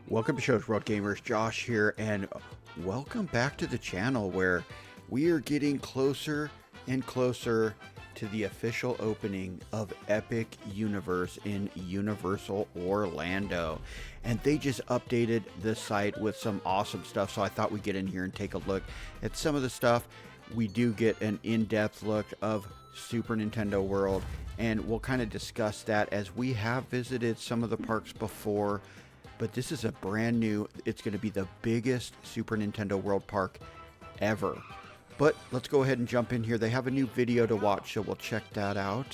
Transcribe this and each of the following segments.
Welcome to Show's World Gamers, Josh here, and welcome back to the channel where we are getting closer and closer to the official opening of Epic Universe in Universal Orlando. And they just updated the site with some awesome stuff, so I thought we'd get in here and take a look at some of the stuff. We do get an in-depth look of Super Nintendo World, and we'll kind of discuss that as we have visited some of the parks before. But this is a brand new, it's going to be the biggest Super Nintendo World park ever. But let's go ahead and jump in here. They have a new video to watch, so we'll check that out.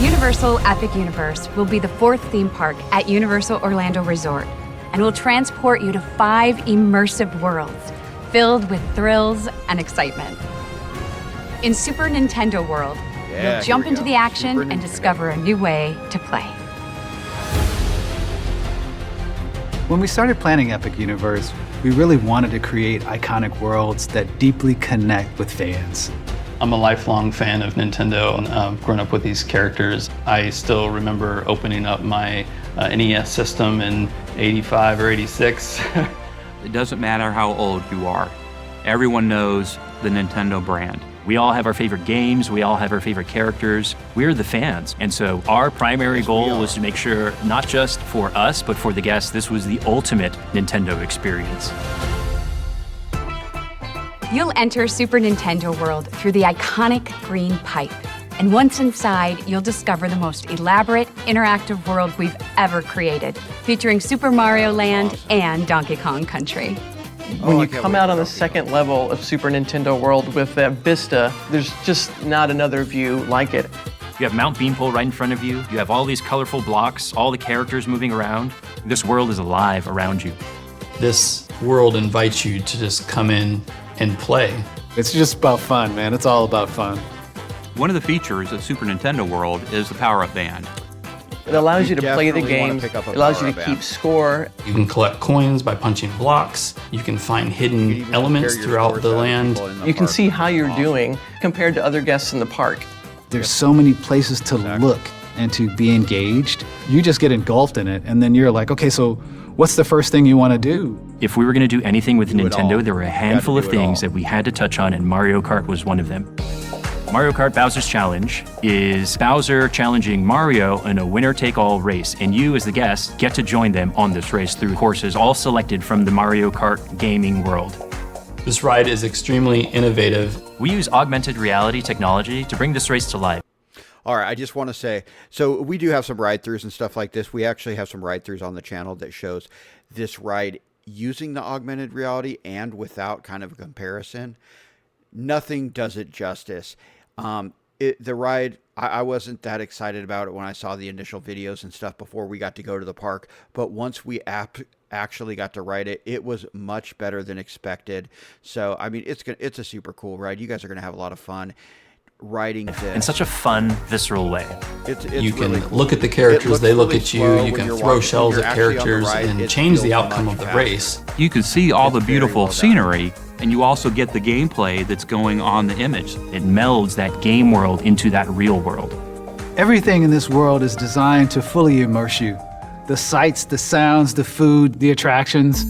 Universal Epic Universe will be the fourth theme park at Universal Orlando Resort and will transport you to 5 immersive worlds filled with thrills and excitement. In Super Nintendo World, you'll jump into the action and discover a new way to play. When we started planning Epic Universe, we really wanted to create iconic worlds that deeply connect with fans. I'm a lifelong fan of Nintendo and I've grown up with these characters. I still remember opening up my NES system in 85 or 86. It doesn't matter how old you are. Everyone knows the Nintendo brand. We all have our favorite games, we all have our favorite characters. We're the fans. And so our primary goal was to make sure, not just for us, but for the guests, this was the ultimate Nintendo experience. You'll enter Super Nintendo World through the iconic green pipe. And once inside, you'll discover the most elaborate, interactive world we've ever created, featuring Super Mario Land and Donkey Kong Country. When you come out on the second level of Super Nintendo World with that vista, there's just not another view like it. You have Mount Beanpole right in front of you. You have all these colorful blocks, all the characters moving around. This world is alive around you. This world invites you to just come in and play. It's just about fun, man. It's all about fun. One of the features of Super Nintendo World is the power-up band. It allows you to play the definitely wanna games, pick up a it allows you to power-up keep amp. score. You can collect coins by punching blocks. You can find You hidden can even elements compare your throughout scores the to other land. people in the You can park. see how you're Awesome. doing compared to other guests in the park. There's so many places to look and to be engaged. You just get engulfed in it, and then you're like, okay, so what's the first thing you want to do? If we were going to do anything with Do it all. Nintendo, there were a You handful gotta of do it things all. that we had to touch on, and Mario Kart was one of them. Mario Kart Bowser's Challenge is Bowser challenging Mario in a winner-take-all race, and you, as the guest, get to join them on this race through courses all selected from the Mario Kart gaming world. This ride is extremely innovative. We use augmented reality technology to bring this race to life. All right, I just want to say, so we do have some ride-throughs and stuff like this. We actually have some ride-throughs on the channel that shows this ride using the augmented reality and without, kind of a comparison. Nothing does it justice. The ride, I wasn't that excited about it when I saw the initial videos and stuff before we got to go to the park. But once we actually got to ride it, it was much better than expected. So, I mean, it's a super cool ride. You guys are going to have a lot of fun riding this. In such a fun, visceral way. It's You can really cool. look at the It characters, looks they look really at you, slow you when can you're throw watching. shells When at you're actually on the characters ride, and it change the feels outcome much of the faster. race. You can see all the It's very beautiful well done. scenery, and you also get the gameplay that's going on the image. It melds that game world into that real world. Everything in this world is designed to fully immerse you. The sights, the sounds, the food, the attractions.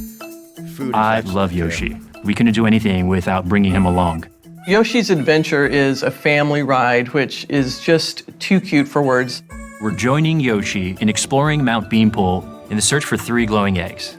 Food is I excellent, love too. Yoshi. We couldn't do anything without bringing him along. Yoshi's Adventure is a family ride, which is just too cute for words. We're joining Yoshi in exploring Mount Beanpole in the search for 3 glowing eggs.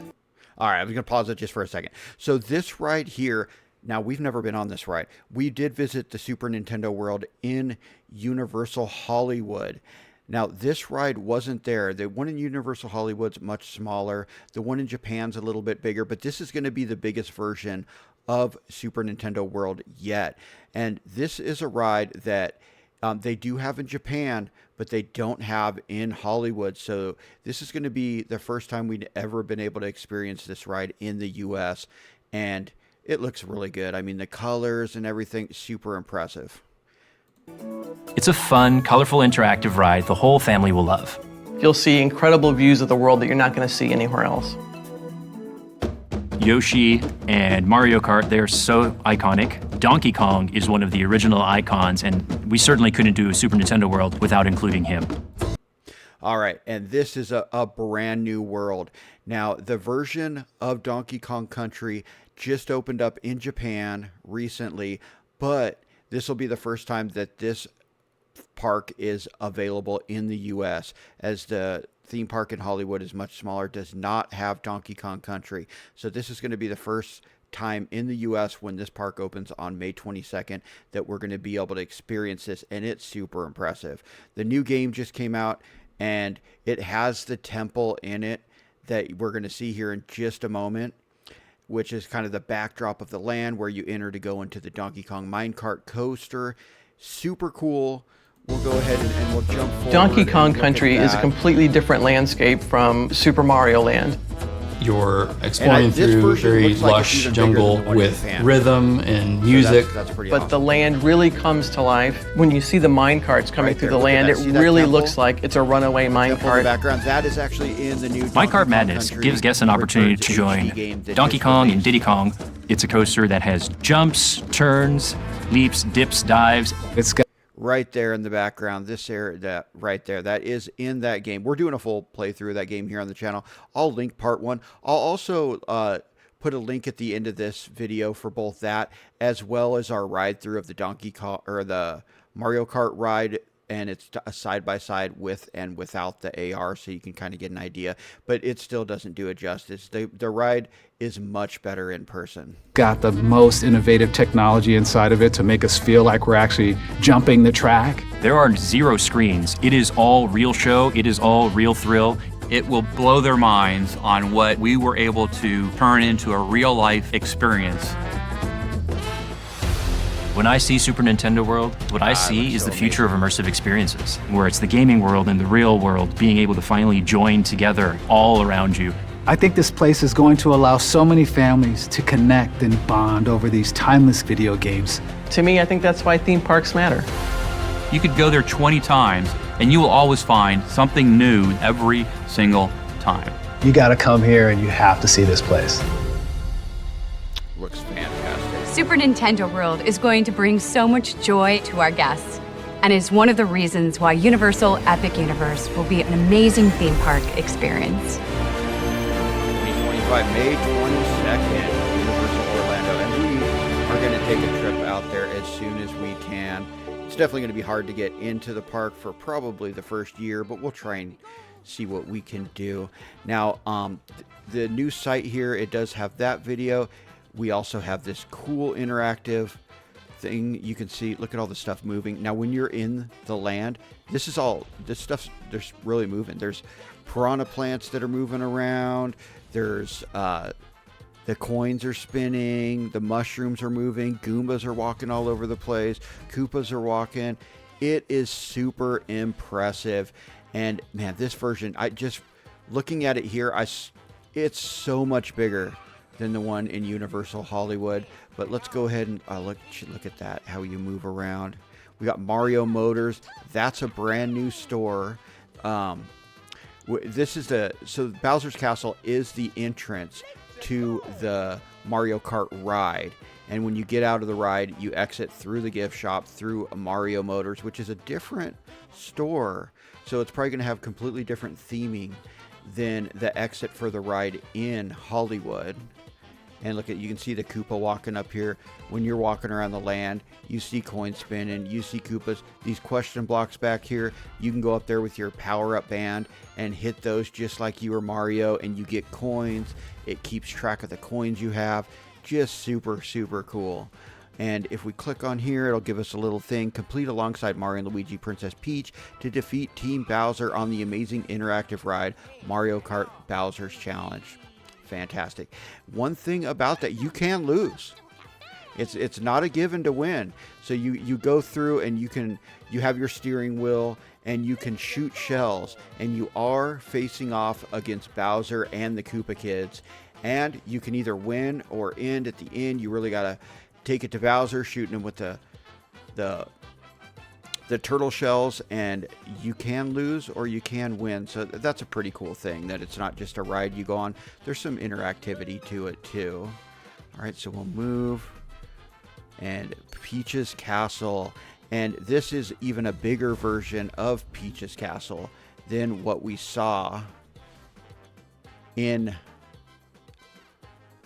All right, I'm going to pause it just for a second. So this ride here, now we've never been on this ride. We did visit the Super Nintendo World in Universal Hollywood. Now, this ride wasn't there. The one in Universal Hollywood's much smaller. The one in Japan's a little bit bigger, but this is going to be the biggest version of Super Nintendo World yet. And this is a ride that they do have in Japan, but they don't have in Hollywood. So this is going to be the first time we'd ever been able to experience this ride in the US. And it looks really good. I mean, the colors and everything, super impressive. It's a fun, colorful, interactive ride the whole family will love. You'll see incredible views of the world that you're not going to see anywhere else. Yoshi and Mario Kart, they're so iconic. Donkey Kong is one of the original icons, and we certainly couldn't do Super Nintendo World without including him. All right, and this is a brand new world. Now, the version of Donkey Kong Country just opened up in Japan recently, but this will be the first time that this park is available in the US, as the theme park in Hollywood is much smaller, does not have Donkey Kong Country. So this is going to be the first time in the US when this park opens on May 22nd that we're going to be able to experience this, and it's super impressive. The new game just came out, and it has the temple in it that we're going to see here in just a moment, which is kind of the backdrop of the land where you enter to go into the Donkey Kong minecart coaster. Super cool. We'll go ahead and we'll jump forward. Donkey Kong Country is a completely different landscape from Super Mario Land. You're exploring through very lush jungle with rhythm and music. So that's pretty But awesome. the land really comes to life. When you see the mine carts coming Right through there, the look at land, that. it See that really temple? looks like it's a runaway mine Temple in the cart. background, that is actually in the new Donkey Minecart Kong Madness Country gives guests an opportunity Return to HD join game that Donkey just Kong and released. Diddy Kong. It's a coaster that has jumps, turns, leaps, dips, dives. It's got Right there in the background, this area, that right there, that is in that game. We're doing a full playthrough of that game here on the channel. I'll link part 1. I'll also put a link at the end of this video for both that as well as our ride through of the Donkey Kong or the Mario Kart ride, and it's a side-by-side with and without the AR, so you can kind of get an idea, but it still doesn't do it justice. The ride is much better in person. got the most innovative technology inside of it to make us feel like we're actually jumping the track. There are 0 screens. It is all real show. It is all real thrill. It will blow their minds on what we were able to turn into a real-life experience. When I see Super Nintendo World, what I see is the future of immersive experiences, where it's the gaming world and the real world being able to finally join together all around you. I think this place is going to allow so many families to connect and bond over these timeless video games. To me, I think that's why theme parks matter. You could go there 20 times and you will always find something new every single time. You gotta come here and you have to see this place. Looks fantastic. Super Nintendo World is going to bring so much joy to our guests and is one of the reasons why Universal Epic Universe will be an amazing theme park experience. 2025, May 22nd, Universal Orlando, and we are going to take a trip out there as soon as we can. It's definitely going to be hard to get into the park for probably the first year, but we'll try and see what we can do. Now, the new site here, it does have that video. We also have this cool interactive thing. You can see, look at all the stuff moving. Now, when you're in the land, this stuff's there's really moving. There's piranha plants that are moving around. There's the coins are spinning, the mushrooms are moving, Goombas are walking all over the place, Koopas are walking. It is super impressive. And man, this version, I just looking at it here, it's so much bigger than the one in Universal Hollywood. But let's go ahead and look at that, how you move around. We got Mario Motors. That's a brand new store. This is so Bowser's Castle is the entrance to the Mario Kart ride. And when you get out of the ride, you exit through the gift shop, through Mario Motors, which is a different store. So it's probably going to have completely different theming than the exit for the ride in Hollywood. And look you can see the Koopa walking up here. When you're walking around the land, you see coins spinning, you see Koopas. These question blocks back here, you can go up there with your power-up band and hit those just like you were Mario, and you get coins. It keeps track of the coins you have. Just super, super cool. And if we click on here, it'll give us a little thing. Complete alongside Mario and Luigi Princess Peach to defeat Team Bowser on the amazing interactive ride, Mario Kart Bowser's Challenge. Fantastic. One thing about that, you can lose. It's not a given to win. So you go through and you have your steering wheel and you can shoot shells, and you are facing off against Bowser and the Koopa Kids, and you can either win or end. At the end, you really gotta take it to Bowser, shooting him with the turtle shells, and you can lose or you can win. So that's a pretty cool thing, that it's not just a ride you go on. There's some interactivity to it too. All right, so we'll move, and Peach's Castle, and this is even a bigger version of Peach's Castle than what we saw in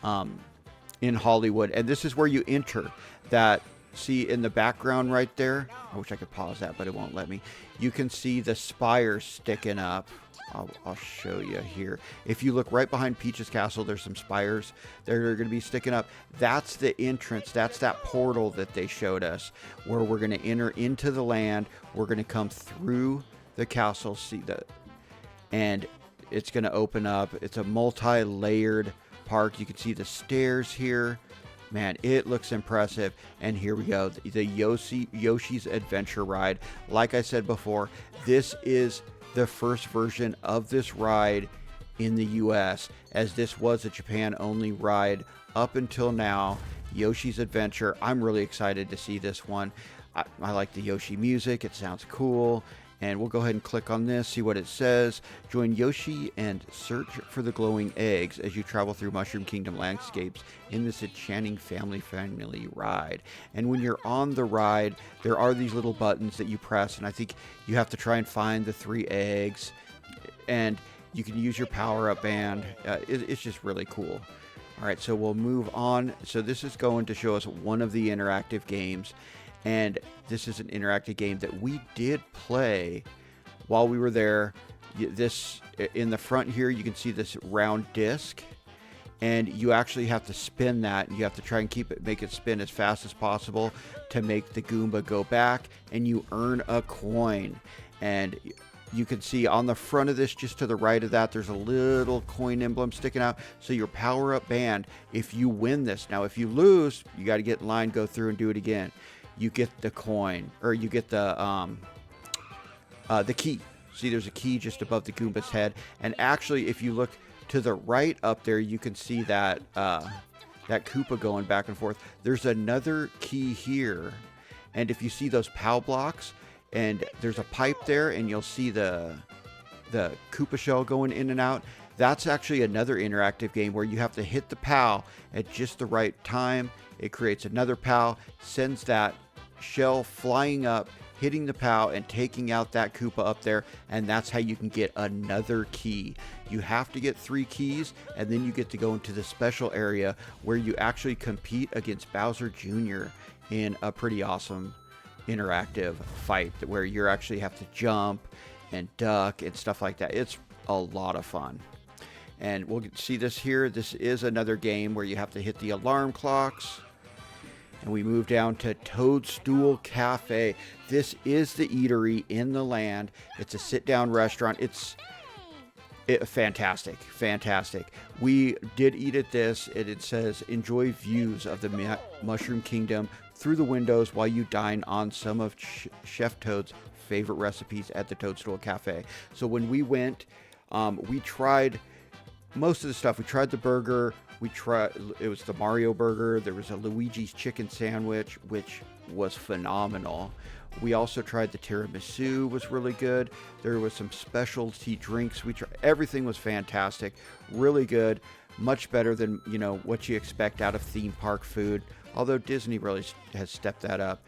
Hollywood. And this is where you enter that. See in the background right there, I wish I could pause that, but it won't let me. You can see the spires sticking up. I'll show you here. If you look right behind Peach's castle, there's some spires that are going to be sticking up. That's the entrance. That's that portal that they showed us, where we're going to enter into the land. We're going to come through the castle, and it's going to open up. It's a multi-layered park. You can see the stairs here. Man, it looks impressive. And here we go, the Yoshi's Adventure Ride. Like I said before, this is the first version of this ride in the US, as this was a Japan-only ride up until now. Yoshi's Adventure. I'm really excited to see this one. I like the Yoshi music. It sounds cool. And we'll go ahead and click on this, see what it says. Join Yoshi and search for the glowing eggs as you travel through Mushroom Kingdom landscapes in this enchanting family-friendly ride. And when you're on the ride, there are these little buttons that you press, and I think you have to try and find the 3 eggs. And you can use your power-up band. It's just really cool. All right, so we'll move on. So this is going to show us one of the interactive games. And this is an interactive game that we did play while we were there. This, in the front here, you can see this round disc, and you actually have to spin that. You have to try and make it spin as fast as possible to make the Goomba go back, and you earn a coin. And you can see on the front of this, just to the right of that, there's a little coin emblem sticking out. So your power-up band, if you win this. Now, if you lose, you got to get in line, go through, and do it again. You get the coin, or you get the key. See, there's a key just above the Goomba's head. And actually, if you look to the right up there, you can see that that Koopa going back and forth. There's another key here. And if you see those POW blocks, and there's a pipe there, and you'll see the Koopa shell going in and out. That's actually another interactive game where you have to hit the POW at just the right time. It creates another POW, sends that shell flying up, hitting the POW, and taking out that Koopa up there, and that's how you can get another key. You have to get 3 keys, and then you get to go into the special area where you actually compete against Bowser Jr. in a pretty awesome interactive fight where you actually have to jump and duck and stuff like that. It's a lot of fun. And we'll see this here. This is another game where you have to hit the alarm clocks. And we move down to Toadstool Cafe. This is the eatery in the land. It's a sit-down restaurant. It's fantastic, fantastic. We did eat at this, and it says, enjoy views of the Mushroom Kingdom through the windows while you dine on some of Chef Toad's favorite recipes at the Toadstool Cafe. So when we went, we tried most of the stuff. We tried the burger. It was the Mario burger. There was a Luigi's chicken sandwich, which was phenomenal. We also tried the tiramisu, was really good. There was some specialty drinks. Everything was fantastic, really good, much better than what you expect out of theme park food. Although Disney really has stepped that up.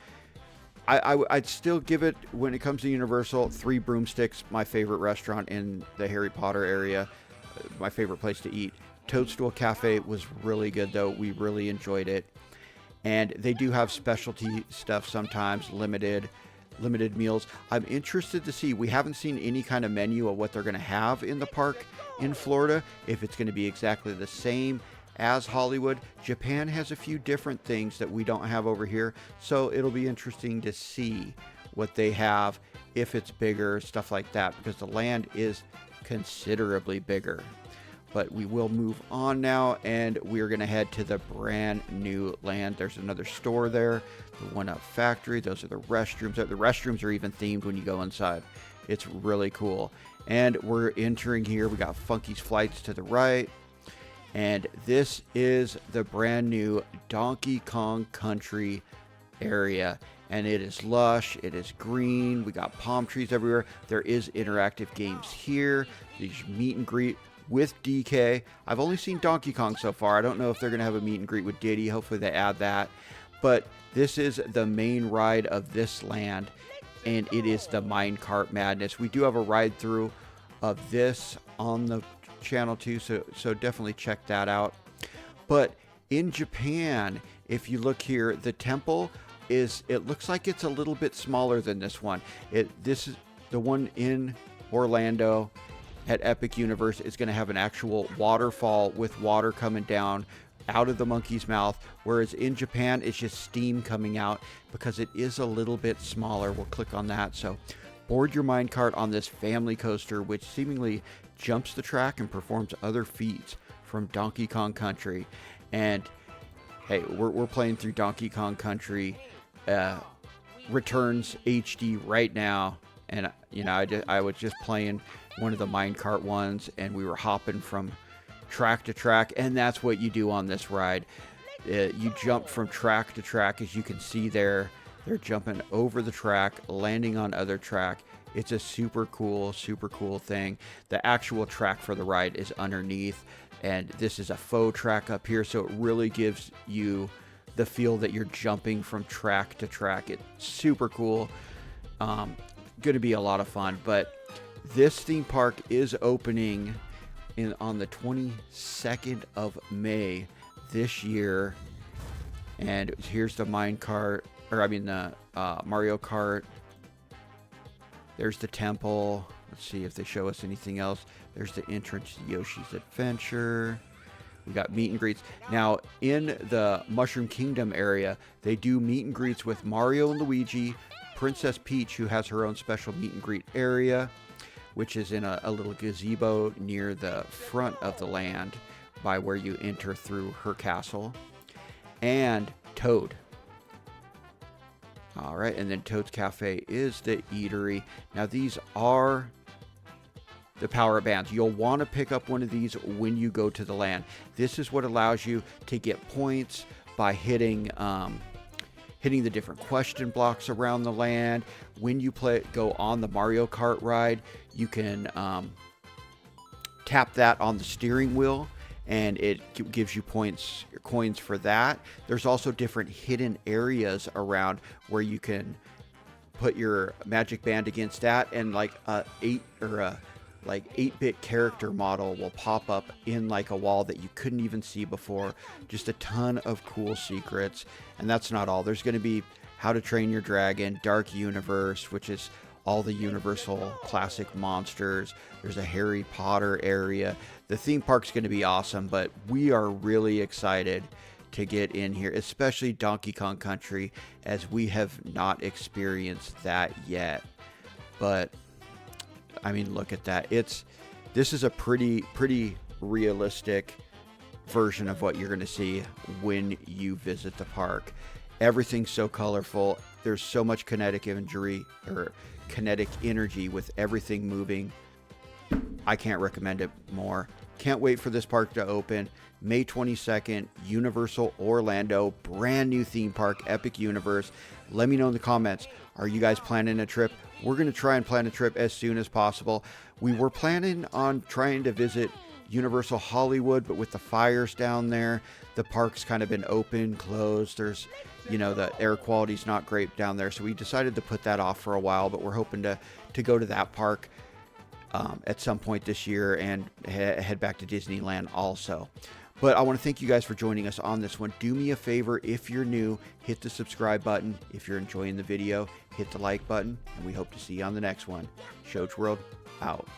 I'd still give it, when it comes to Universal, 3 Broomsticks, my favorite restaurant in the Harry Potter area. My favorite place to eat. Toadstool Cafe was really good, though. We really enjoyed it. And they do have specialty stuff sometimes, limited meals. I'm interested to see. We haven't seen any kind of menu of what they're going to have in the park in Florida, if it's going to be exactly the same as Hollywood. Japan has a few different things that we don't have over here, so it'll be interesting to see what they have, if it's bigger, stuff like that, because the land is considerably bigger. But we will move on now, and we're going to head to the brand new land. There's another store there, the One Up Factory. Those are the restrooms. The restrooms are even themed when you go inside. It's really cool. And we're entering here. We got Funky's Flights to the right. And this is the brand new Donkey Kong Country area. And it is lush, it is green, we got palm trees everywhere. There is interactive games here. These meet and greet with DK. I've only seen Donkey Kong so far. I don't know if they're going to have a meet and greet with Diddy. Hopefully they add that. But this is the main ride of this land, and it is the Minecart Madness. We do have a ride through of this on the channel too, so definitely check that out. But in Japan, if you look here, the temple it looks like it's a little bit smaller than this one. This is the one in Orlando at Epic Universe is going to have an actual waterfall with water coming down out of the monkey's mouth, whereas in Japan it's just steam coming out because it is a little bit smaller. We'll click on that. So board your minecart on this family coaster, which seemingly jumps the track and performs other feats from Donkey Kong Country. And hey, we're playing through Donkey Kong Country Returns HD right now, and you know, I was just playing one of the minecart ones, and we were hopping from track to track, and that's what you do on this ride. You jump from track to track, as you can see there. They're jumping over the track, landing on other track. It's a super cool thing. The actual track for the ride is underneath, and this is a faux track up here, so it really gives you the feel that you're jumping from track to track. It's super cool. Going to be a lot of fun. But this theme park is opening on the 22nd of May this year. And here's the Mario Kart. There's the temple. Let's see if they show us anything else. There's the entrance to Yoshi's Adventure. We got meet and greets. Now, in the Mushroom Kingdom area, they do meet and greets with Mario and Luigi, Princess Peach, who has her own special meet and greet area, which is in a little gazebo near the front of the land by where you enter through her castle, and Toad. All right, and then Toad's Cafe is the eatery. Now, these are the power bands. You'll want to pick up one of these when you go to the land. This is what allows you to get points by hitting the different question blocks around the land. When you go on the Mario Kart ride, you can tap that on the steering wheel, and it gives you coins for that. There's also different hidden areas around where you can put your magic band against that, and like a 8-bit character model will pop up in like a wall that you couldn't even see before. Just a ton of cool secrets. And that's not all. There's going to be How to Train Your Dragon, Dark Universe, which is all the Universal classic monsters. There's a Harry Potter area. The theme park's going to be awesome, but we are really excited to get in here, especially Donkey Kong Country, as we have not experienced that yet. But I mean, look at that. This is a pretty realistic version of what you're going to see when you visit the park. Everything's so colorful. There's so much kinetic energy with everything moving. I can't recommend it more. Can't wait for this park to open. May 22nd, Universal Orlando, brand new theme park, Epic Universe. Let me know in the comments. Are you guys planning a trip? We're going to try and plan a trip as soon as possible. We were planning on trying to visit Universal Hollywood, but with the fires down there, the park's kind of been open, closed. There's, the air quality's not great down there. So we decided to put that off for a while, but we're hoping to go to that park at some point this year and head back to Disneyland also. But I want to thank you guys for joining us on this one. Do me a favor, if you're new, hit the subscribe button. If you're enjoying the video, hit the like button, and we hope to see you on the next one. Shoach World, out.